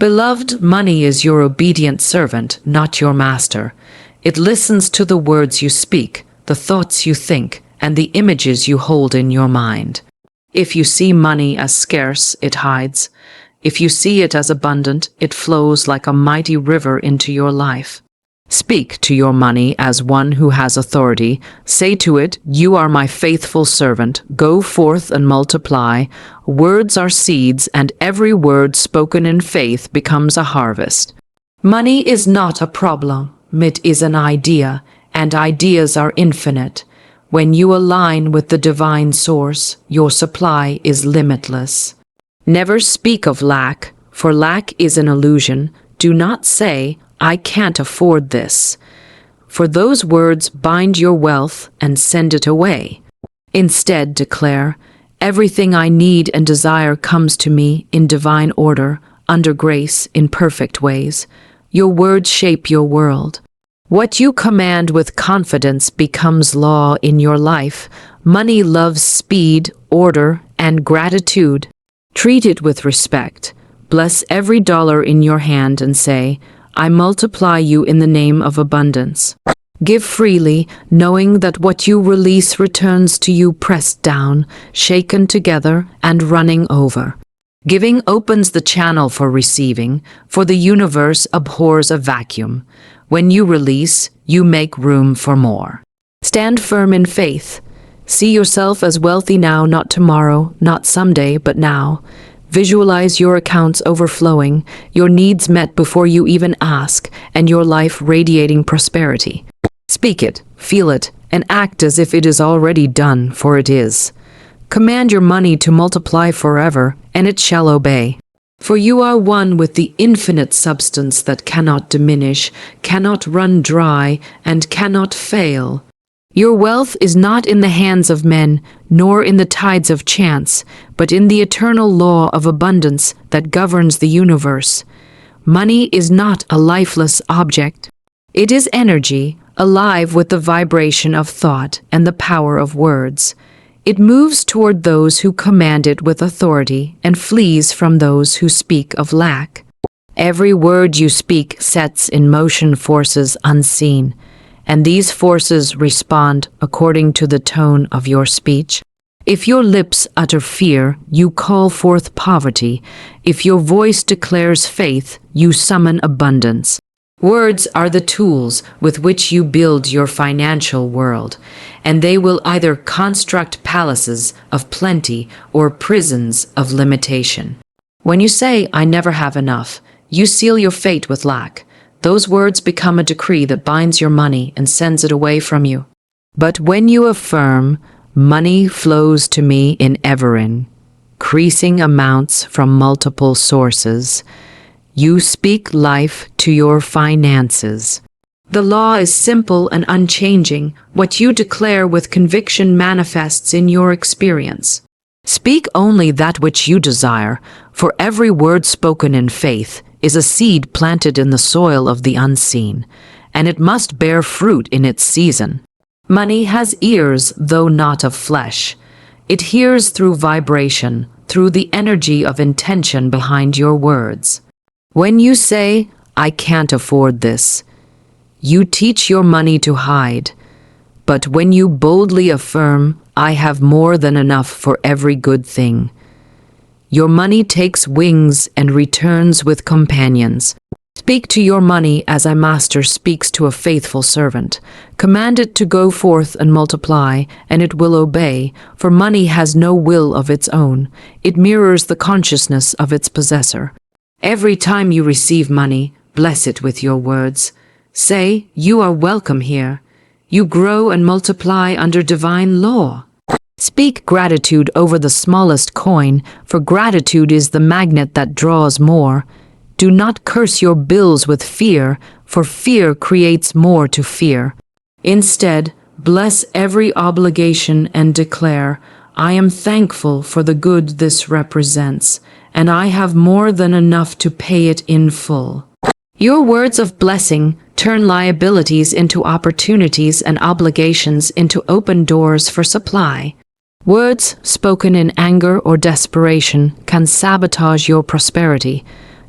Beloved, money is your obedient servant, not your master. It listens to the words you speak, the thoughts you think, and the images you hold in your mind. If you see money as scarce, it hides. If you see it as abundant, it flows like a mighty river into your life. Speak to your money as one who has authority. Say to it, "You are my faithful servant. Go forth and multiply." Words are seeds, and every word spoken in faith becomes a harvest. Money is not a problem. It is an idea, and ideas are infinite. When you align with the divine source, your supply is limitless. Never speak of lack, for lack is an illusion. Do not say, "I can't afford this," for those words bind your wealth and send it away. Instead, declare, "Everything I need and desire comes to me in divine order, under grace, in perfect ways." Your words shape your world. What you command with confidence becomes law in your life. Money loves speed, order, and gratitude. Treat it with respect. Bless every dollar in your hand and say, "I multiply you in the name of abundance." Give freely, knowing that what you release returns to you pressed down, shaken together, and running over. Giving opens the channel for receiving, for the universe abhors a vacuum. When you release, you make room for more. Stand firm in faith. See yourself as wealthy now, not tomorrow, not someday, but now. Visualize your accounts overflowing, your needs met before you even ask, and your life radiating prosperity. Speak it, feel it, and act as if it is already done, for it is. Command your money to multiply forever, and it shall obey. For you are one with the infinite substance that cannot diminish, cannot run dry, and cannot fail. Your wealth is not in the hands of men, nor in the tides of chance, but in the eternal law of abundance that governs the universe. Money is not a lifeless object. It is energy, alive with the vibration of thought and the power of words. It moves toward those who command it with authority and flees from those who speak of lack. Every word you speak sets in motion forces unseen, and these forces respond according to the tone of your speech. If your lips utter fear, you call forth poverty. If your voice declares faith, you summon abundance. Words are the tools with which you build your financial world, and they will either construct palaces of plenty or prisons of limitation. When you say, "I never have enough," you seal your fate with lack. Those words become a decree that binds your money and sends it away from you. But when you affirm, "Money flows to me in ever-increasing amounts from multiple sources," you speak life to your finances. The law is simple and unchanging. What you declare with conviction manifests in your experience. Speak only that which you desire, for every word spoken in faith is a seed planted in the soil of the unseen, and it must bear fruit in its season. Money has ears, though not of flesh. It hears through vibration, through the energy of intention behind your words. When you say, "I can't afford this," you teach your money to hide. But when you boldly affirm, "I have more than enough for every good thing," your money takes wings and returns with companions. Speak to your money as a master speaks to a faithful servant. Command it to go forth and multiply, and it will obey, for money has no will of its own. It mirrors the consciousness of its possessor. Every time you receive money, bless it with your words. Say, "You are welcome here." You grow and multiply under divine law. Speak gratitude over the smallest coin, for gratitude is the magnet that draws more. Do not curse your bills with fear, for fear creates more to fear. Instead, bless every obligation and declare, "I am thankful for the good this represents, and I have more than enough to pay it in full." Your words of blessing turn liabilities into opportunities and obligations into open doors for supply. Words spoken in anger or desperation can sabotage your prosperity.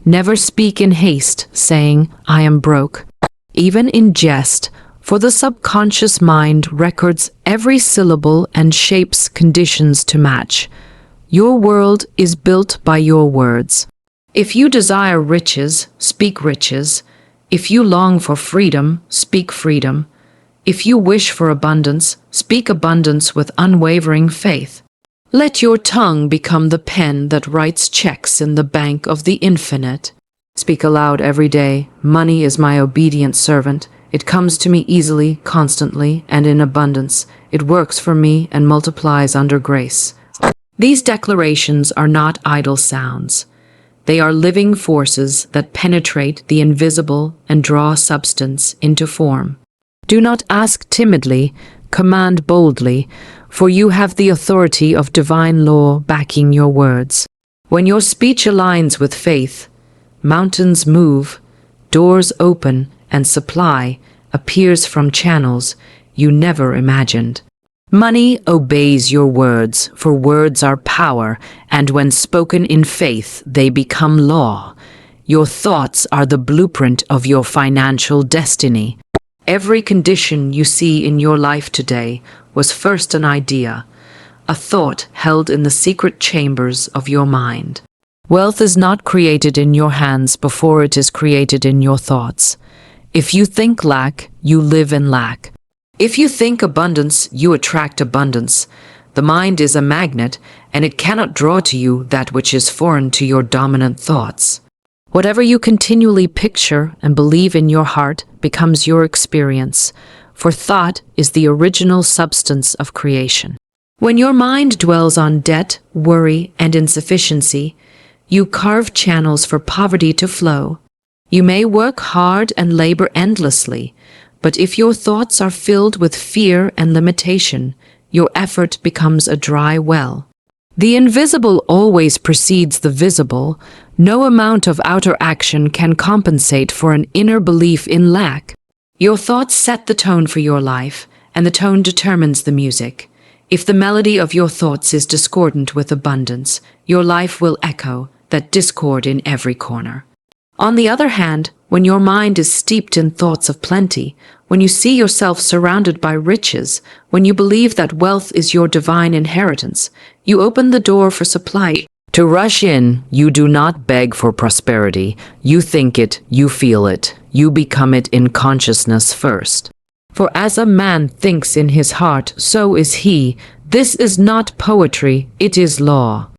Never speak in haste, saying, I am broke. Even in jest, for the subconscious mind records every syllable and shapes conditions to match. Your world is built by your words. If you desire riches, speak riches. If you long for freedom, speak freedom. If you wish for abundance, speak abundance with unwavering faith. Let your tongue become the pen that writes checks in the bank of the infinite. Speak aloud every day, money is my obedient servant. It comes to me easily, constantly, and in abundance. It works for me and multiplies under grace. These declarations are not idle sounds. They are living forces that penetrate the invisible and draw substance into form. Do not ask timidly, command boldly, for you have the authority of divine law backing your words. When your speech aligns with faith, mountains move, doors open, and supply appears from channels you never imagined. Money obeys your words, for words are power, and when spoken in faith, they become law. Your thoughts are the blueprint of your financial destiny. Every condition you see in your life today was first an idea, a thought held in the secret chambers of your mind. Wealth is not created in your hands before it is created in your thoughts. If you think lack, you live in lack. If you think abundance, you attract abundance. The mind is a magnet, and it cannot draw to you that which is foreign to your dominant thoughts. Whatever you continually picture and believe in your heart becomes your experience, for thought is the original substance of creation. When your mind dwells on debt, worry, and insufficiency, you carve channels for poverty to flow. You may work hard and labor endlessly, but if your thoughts are filled with fear and limitation, your effort becomes a dry well. The invisible always precedes the visible. No amount of outer action can compensate for an inner belief in lack. Your thoughts set the tone for your life, and the tone determines the music. If the melody of your thoughts is discordant with abundance, your life will echo that discord in every corner. On the other hand, when your mind is steeped in thoughts of plenty, when you see yourself surrounded by riches, when you believe that wealth is your divine inheritance, you open the door for supply to rush in. You do not beg for prosperity. You think it, you feel it, you become it in consciousness first. For as a man thinks in his heart, so is he. This is not poetry, it is law.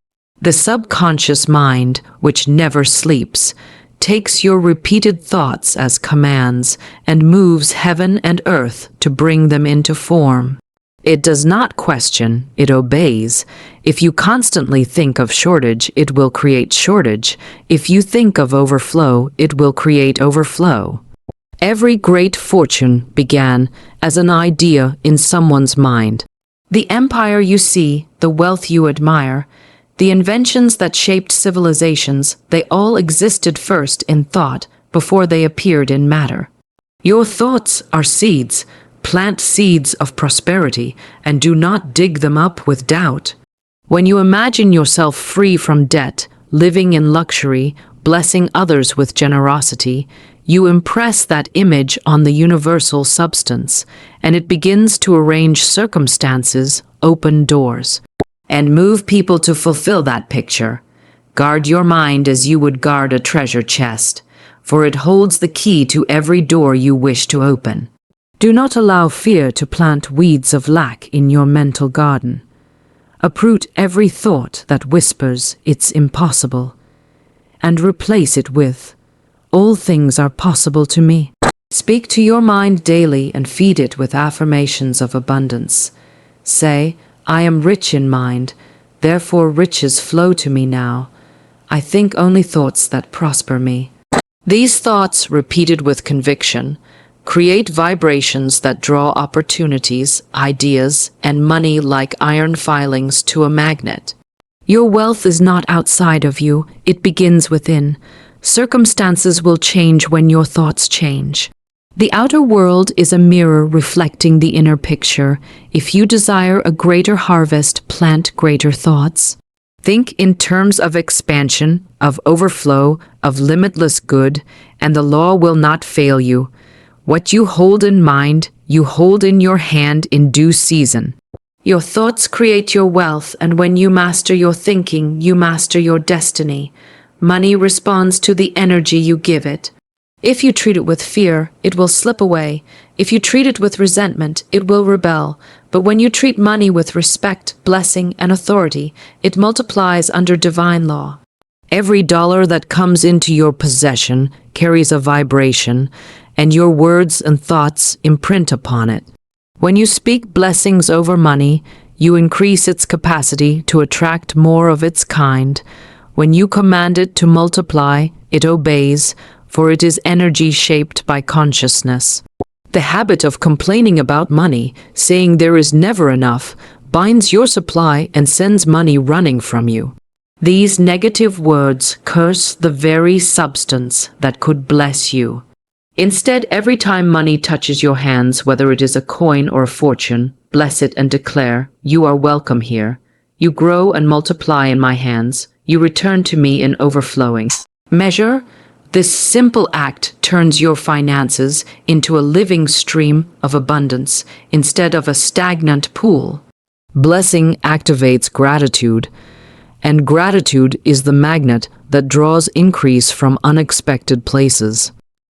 The subconscious mind, which never sleeps, takes your repeated thoughts as commands and moves heaven and earth to bring them into form. It does not question, it obeys. If you constantly think of shortage, it will create shortage. If you think of overflow, it will create overflow. Every great fortune began as an idea in someone's mind. The empire you see, the wealth you admire, the inventions that shaped civilizations, they all existed first in thought before they appeared in matter. Your thoughts are seeds. Plant seeds of prosperity and do not dig them up with doubt. When you imagine yourself free from debt, living in luxury, blessing others with generosity, you impress that image on the universal substance, and it begins to arrange circumstances, open doors, and move people to fulfill that picture. Guard your mind as you would guard a treasure chest, for it holds the key to every door you wish to open. Do not allow fear to plant weeds of lack in your mental garden. Uproot every thought that whispers it's impossible, and replace it with, all things are possible to me. Speak to your mind daily and feed it with affirmations of abundance. Say, I am rich in mind, therefore riches flow to me now. I think only thoughts that prosper me. These thoughts, repeated with conviction, create vibrations that draw opportunities, ideas, and money like iron filings to a magnet. Your wealth is not outside of you, it begins within. Circumstances will change when your thoughts change. The outer world is a mirror reflecting the inner picture. If you desire a greater harvest, plant greater thoughts. Think in terms of expansion, of overflow, of limitless good, and the law will not fail you. What you hold in mind, you hold in your hand in due season. Your thoughts create your wealth, and when you master your thinking, you master your destiny. Money responds to the energy you give it. If you treat it with fear, it will slip away. If you treat it with resentment, it will rebel. But when you treat money with respect, blessing, and authority, it multiplies under divine law. Every dollar that comes into your possession carries a vibration, and your words and thoughts imprint upon it. When you speak blessings over money, you increase its capacity to attract more of its kind. When you command it to multiply, it obeys, for it is energy shaped by consciousness. The habit of complaining about money, saying there is never enough, binds your supply and sends money running from you. These negative words curse the very substance that could bless you. Instead, every time money touches your hands, whether it is a coin or a fortune, bless it and declare, "You are welcome here. You grow and multiply in my hands. You return to me in overflowing measure." This simple act turns your finances into a living stream of abundance instead of a stagnant pool. Blessing activates gratitude, and gratitude is the magnet that draws increase from unexpected places.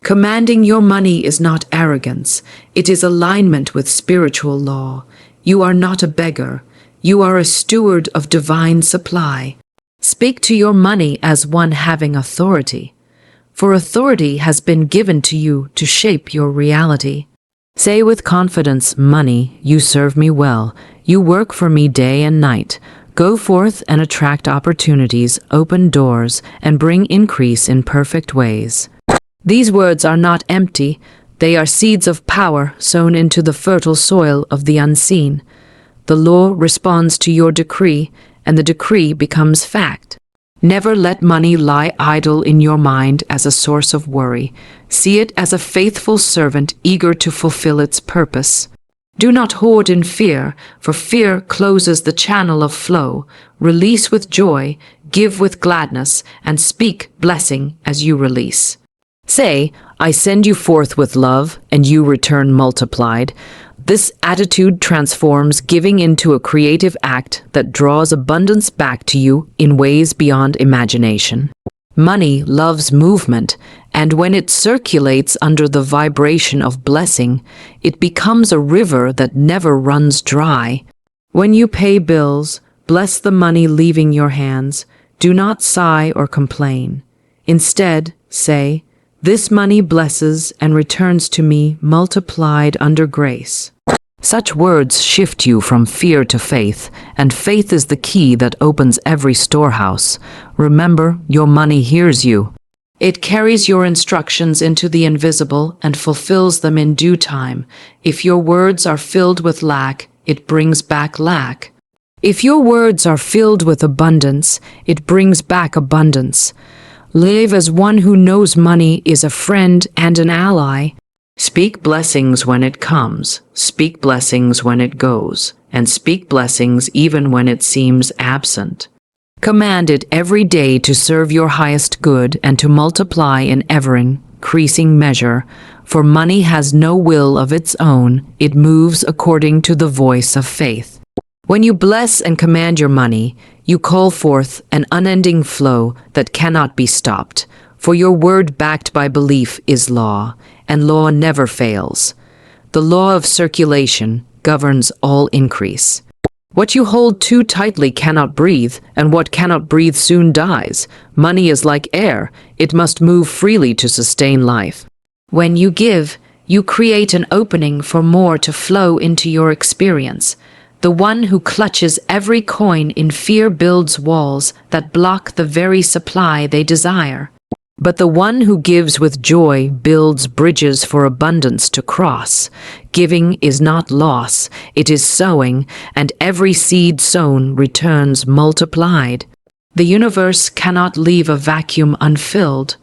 Commanding your money is not arrogance, it is alignment with spiritual law. You are not a beggar, you are a steward of divine supply. Speak to your money as one having authority, for authority has been given to you to shape your reality. Say with confidence, "Money, you serve me well. You work for me day and night. Go forth and attract opportunities, open doors, and bring increase in perfect ways." These words are not empty. They are seeds of power sown into the fertile soil of the unseen. The law responds to your decree, and the decree becomes fact. Never let money lie idle in your mind as a source of worry. See it as a faithful servant eager to fulfill its purpose. Do not hoard in fear, for fear closes the channel of flow. Release with joy, give with gladness, and speak blessing as you release. Say, "I send you forth with love, and you return multiplied." This attitude transforms giving into a creative act that draws abundance back to you in ways beyond imagination. Money loves movement, and when it circulates under the vibration of blessing, it becomes a river that never runs dry. When you pay bills, bless the money leaving your hands. Do not sigh or complain. Instead, say, "This money blesses and returns to me multiplied under grace." Such words shift you from fear to faith, and faith is the key that opens every storehouse. Remember, your money hears you. It carries your instructions into the invisible and fulfills them in due time. If your words are filled with lack, it brings back lack. If your words are filled with abundance, it brings back abundance. Live as one who knows money is a friend and an ally. Speak blessings when it comes, speak blessings when it goes, and speak blessings even when it seems absent. Command it every day to serve your highest good and to multiply in ever-increasing measure, for money has no will of its own, it moves according to the voice of faith. When you bless and command your money, you call forth an unending flow that cannot be stopped, for your word backed by belief is law, and law never fails. The law of circulation governs all increase. What you hold too tightly cannot breathe, and what cannot breathe soon dies. Money is like air, it must move freely to sustain life. When you give, you create an opening for more to flow into your experience. The one who clutches every coin in fear builds walls that block the very supply they desire. But the one who gives with joy builds bridges for abundance to cross. Giving is not loss, it is sowing, and every seed sown returns multiplied. The universe cannot leave a vacuum unfilled.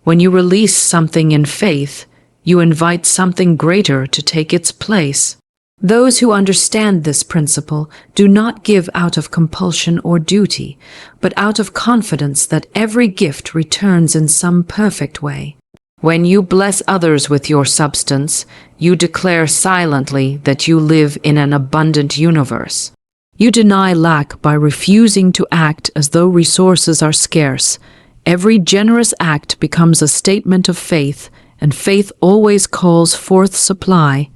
When you release something in faith, you invite something greater to take its place. Those who understand this principle do not give out of compulsion or duty, but out of confidence that every gift returns in some perfect way. When you bless others with your substance, you declare silently that you live in an abundant universe. You deny lack by refusing to act as though resources are scarce. Every generous act becomes a statement of faith, and faith always calls forth supply.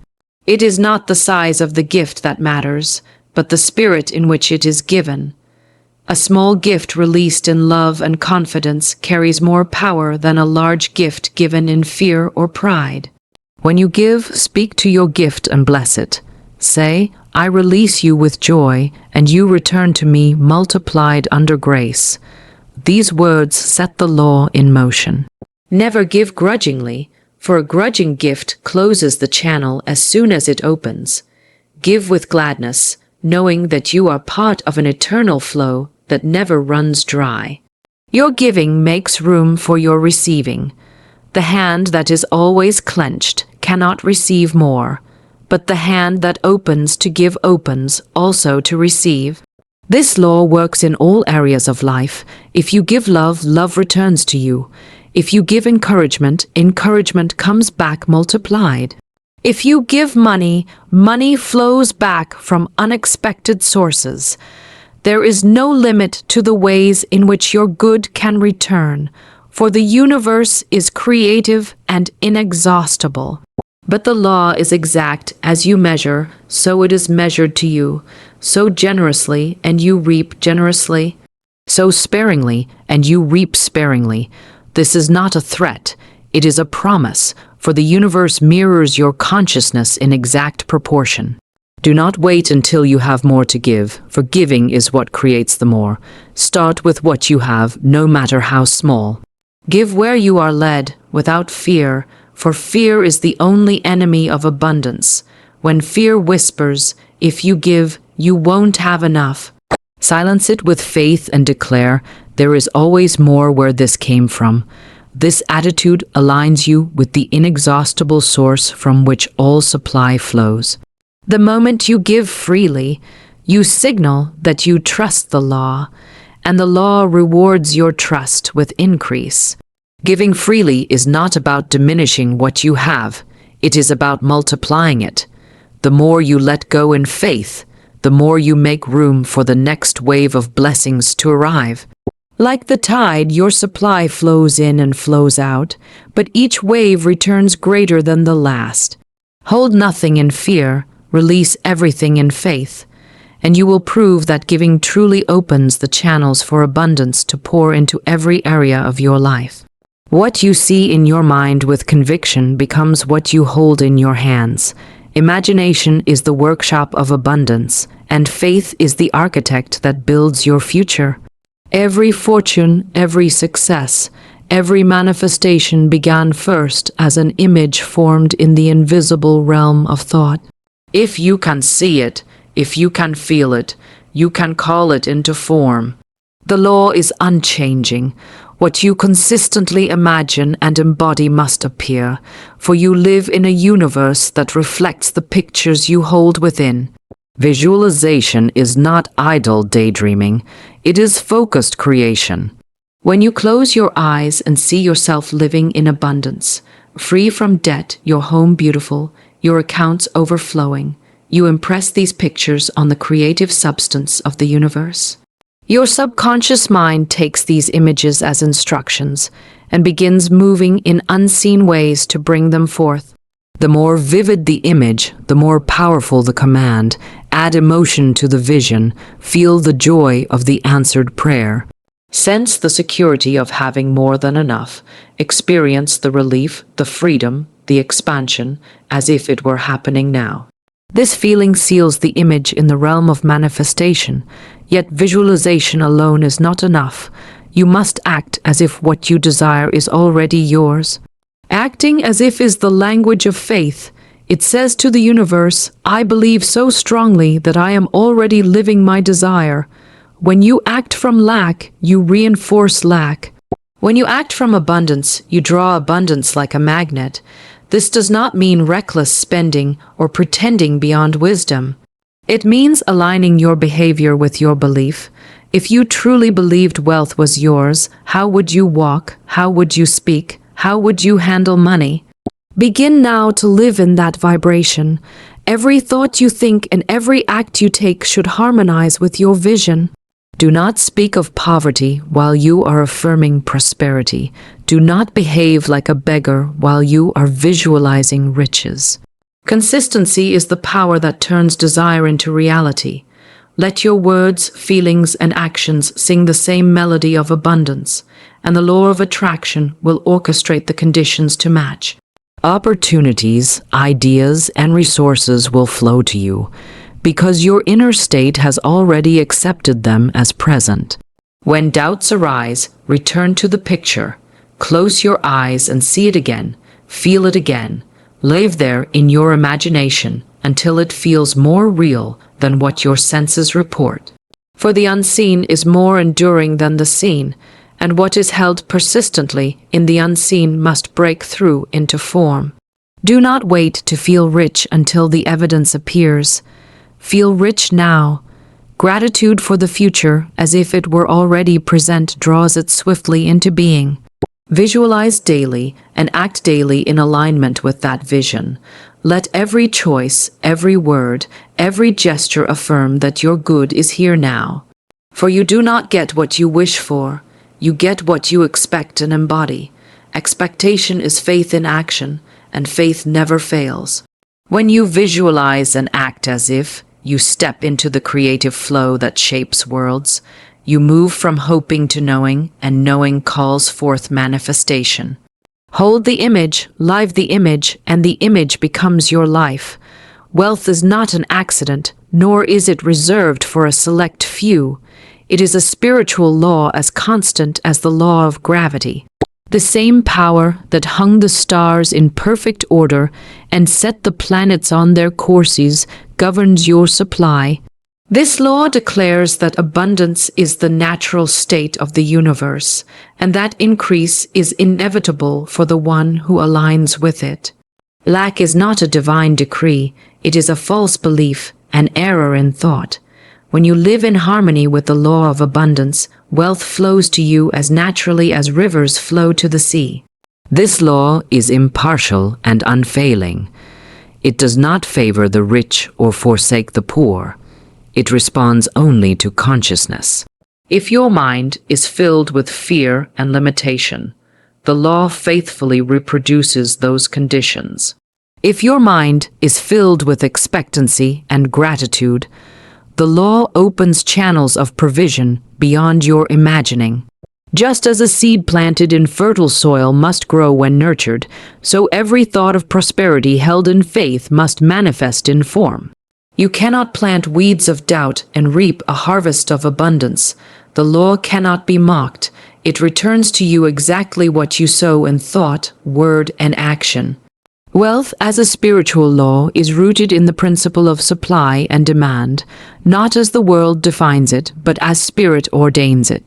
It is not the size of the gift that matters, but the spirit in which it is given. A small gift released in love and confidence carries more power than a large gift given in fear or pride. When you give, speak to your gift and bless it. Say, I release you with joy, and you return to me multiplied under grace. These words set the law in motion. Never give grudgingly, for a grudging gift closes the channel as soon as it opens. Give with gladness, knowing that you are part of an eternal flow that never runs dry. Your giving makes room for your receiving. The hand that is always clenched cannot receive more, but the hand that opens to give opens also to receive. This law works in all areas of life. If you give love, love returns to you. If you give encouragement, encouragement comes back multiplied. If you give money, money flows back from unexpected sources. There is no limit to the ways in which your good can return, for the universe is creative and inexhaustible. But the law is exact. As you measure, so it is measured to you. Sow generously, and you reap generously. Sow sparingly, and you reap sparingly. This is not a threat, it is a promise, for the universe mirrors your consciousness in exact proportion. Do not wait until you have more to give, for giving is what creates the more. Start with what you have, no matter how small. Give where you are led, without fear, for fear is the only enemy of abundance. When fear whispers, if you give, you won't have enough. Silence it with faith and declare, there is always more where this came from. This attitude aligns you with the inexhaustible source from which all supply flows. The moment you give freely, you signal that you trust the law, and the law rewards your trust with increase. Giving freely is not about diminishing what you have, it is about multiplying it. The more you let go in faith, the more you make room for the next wave of blessings to arrive. Like the tide, your supply flows in and flows out, but each wave returns greater than the last. Hold nothing in fear, release everything in faith, and you will prove that giving truly opens the channels for abundance to pour into every area of your life. What you see in your mind with conviction becomes what you hold in your hands. Imagination is the workshop of abundance, and faith is the architect that builds your future. Every fortune, every success, every manifestation began first as an image formed in the invisible realm of thought. If you can see it, if you can feel it, you can call it into form. The law is unchanging. What you consistently imagine and embody must appear, for you live in a universe that reflects the pictures you hold within. Visualization is not idle daydreaming, it is focused creation. When you close your eyes and see yourself living in abundance, free from debt, your home beautiful, your accounts overflowing, you impress these pictures on the creative substance of the universe. Your subconscious mind takes these images as instructions and begins moving in unseen ways to bring them forth. The more vivid the image, the more powerful the command. Add emotion to the vision, feel the joy of the answered prayer. Sense the security of having more than enough. Experience the relief, the freedom, the expansion, as if it were happening now. This feeling seals the image in the realm of manifestation, yet visualization alone is not enough. You must act as if what you desire is already yours. Acting as if is the language of faith. It says to the universe, I believe so strongly that I am already living my desire. When you act from lack, you reinforce lack. When you act from abundance, you draw abundance like a magnet. This does not mean reckless spending or pretending beyond wisdom. It means aligning your behavior with your belief. If you truly believed wealth was yours, how would you walk? How would you speak? How would you handle money? Begin now to live in that vibration. Every thought you think and every act you take should harmonize with your vision. Do not speak of poverty while you are affirming prosperity. Do not behave like a beggar while you are visualizing riches. Consistency is the power that turns desire into reality. Let your words, feelings, and actions sing the same melody of abundance, and the law of attraction will orchestrate the conditions to match. Opportunities, ideas, and resources will flow to you, because your inner state has already accepted them as present. When doubts arise, return to the picture. Close your eyes and see it again. Feel it again. Live there in your imagination until it feels more real than what your senses report. For the unseen is more enduring than the seen, and what is held persistently in the unseen must break through into form. Do not wait to feel rich until the evidence appears. Feel rich now. Gratitude for the future, as if it were already present, draws it swiftly into being. Visualize daily and act daily in alignment with that vision. Let every choice, every word, every gesture affirm that your good is here now. For you do not get what you wish for. You get what you expect and embody. Expectation is faith in action, and faith never fails. When you visualize and act as if, you step into the creative flow that shapes worlds. You move from hoping to knowing, and knowing calls forth manifestation. Hold the image, live the image, and the image becomes your life. Wealth is not an accident, nor is it reserved for a select few. It is a spiritual law as constant as the law of gravity. The same power that hung the stars in perfect order and set the planets on their courses governs your supply. This law declares that abundance is the natural state of the universe, and that increase is inevitable for the one who aligns with it. Lack is not a divine decree, it is a false belief, an error in thought. When you live in harmony with the law of abundance, wealth flows to you as naturally as rivers flow to the sea. This law is impartial and unfailing. It does not favor the rich or forsake the poor. It responds only to consciousness. If your mind is filled with fear and limitation, the law faithfully reproduces those conditions. If your mind is filled with expectancy and gratitude, the law opens channels of provision beyond your imagining. Just as a seed planted in fertile soil must grow when nurtured, so every thought of prosperity held in faith must manifest in form. You cannot plant weeds of doubt and reap a harvest of abundance. The law cannot be mocked. It returns to you exactly what you sow in thought, word, and action. Wealth as a spiritual law is rooted in the principle of supply and demand, not as the world defines it, but as spirit ordains it.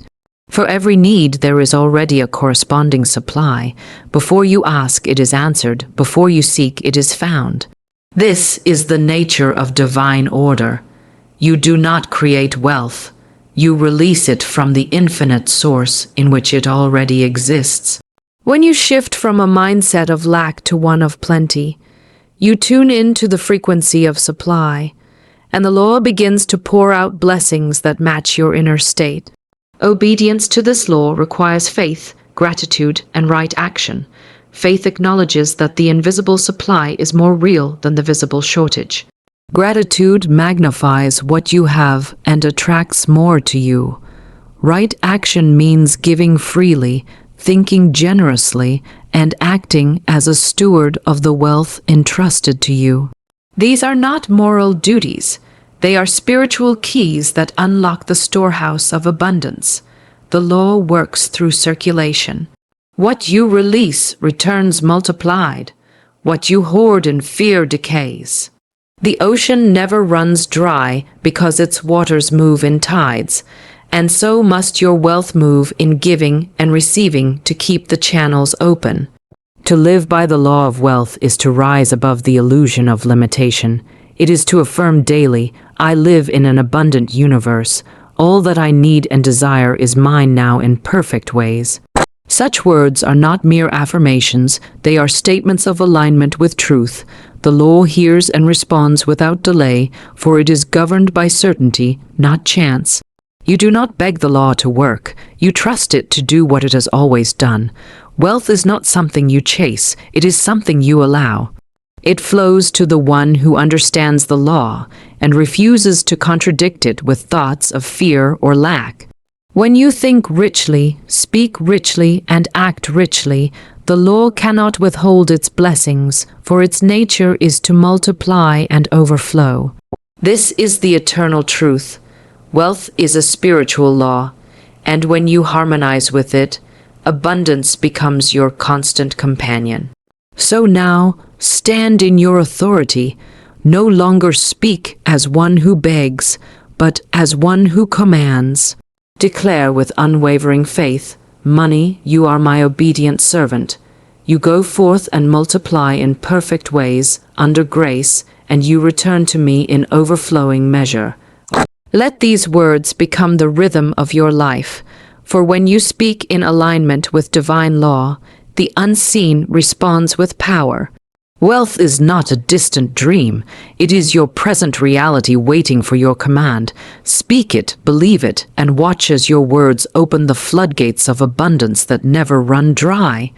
For every need there is already a corresponding supply. Before you ask, it is answered. Before you seek, it is found. This is the nature of divine order. You do not create wealth. You release it from the infinite source in which it already exists. When you shift from a mindset of lack to one of plenty, you tune in to the frequency of supply, and the law begins to pour out blessings that match your inner state. Obedience to this law requires faith, gratitude, and right action. Faith acknowledges that the invisible supply is more real than the visible shortage. Gratitude magnifies what you have and attracts more to you. Right action means giving freely, thinking generously, and acting as a steward of the wealth entrusted to you. These are not moral duties. They are spiritual keys that unlock the storehouse of abundance. The law works through circulation. What you release returns multiplied. What you hoard in fear decays. The ocean never runs dry because its waters move in tides, and so must your wealth move in giving and receiving to keep the channels open. To live by the law of wealth is to rise above the illusion of limitation. It is to affirm daily, I live in an abundant universe. All that I need and desire is mine now in perfect ways. Such words are not mere affirmations, they are statements of alignment with truth. The law hears and responds without delay, for it is governed by certainty, not chance. You do not beg the law to work, you trust it to do what it has always done. Wealth is not something you chase, it is something you allow. It flows to the one who understands the law and refuses to contradict it with thoughts of fear or lack. When you think richly, speak richly, and act richly, the law cannot withhold its blessings, for its nature is to multiply and overflow. This is the eternal truth. Wealth is a spiritual law, and when you harmonize with it, abundance becomes your constant companion. So now, stand in your authority. No longer speak as one who begs, but as one who commands. Declare with unwavering faith, Money, you are my obedient servant. You go forth and multiply in perfect ways, under grace, and you return to me in overflowing measure. Let these words become the rhythm of your life, for when you speak in alignment with divine law, the unseen responds with power. Wealth is not a distant dream. It is your present reality waiting for your command. Speak it, believe it, and watch as your words open the floodgates of abundance that never run dry.